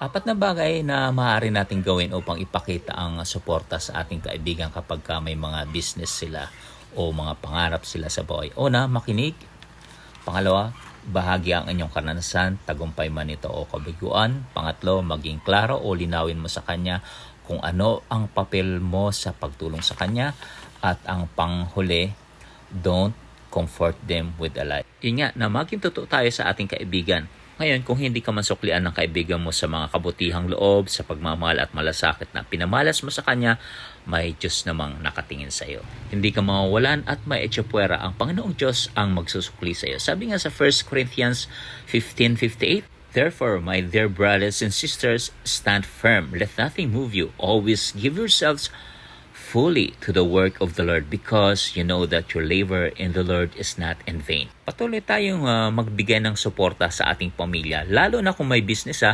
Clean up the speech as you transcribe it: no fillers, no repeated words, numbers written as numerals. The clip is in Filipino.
Apat na bagay na maaari nating gawin upang ipakita ang suporta sa ating kaibigan kapag may mga business sila o mga pangarap sila sa buhay. Una, makinig. Pangalawa, bahagi ang inyong karanasan, tagumpay man ito o kabiguan. Pangatlo, maging klaro o linawin mo sa kanya kung ano ang papel mo sa pagtulong sa kanya. At ang panghuli, don't comfort them with a lie. Yun nga, na maging totoo tayo sa ating kaibigan. Ngayon, kung hindi ka man suklian ng kaibigan mo sa mga kabutihang loob, sa pagmamahal at malasakit na pinamalas mo sa kanya, may Diyos namang nakatingin sa iyo. Hindi ka mawawalan at may etsyopwera. Ang Panginoong Diyos ang magsusukli sa iyo. Sabi nga sa 1 Corinthians 15:58, therefore, my dear brothers and sisters, stand firm. Let nothing move you. Always give yourselves fully to the work of the Lord because you know that your labor in the Lord is not in vain. Patuloy tayong magbigay ng suporta sa ating pamilya, lalo na kung may business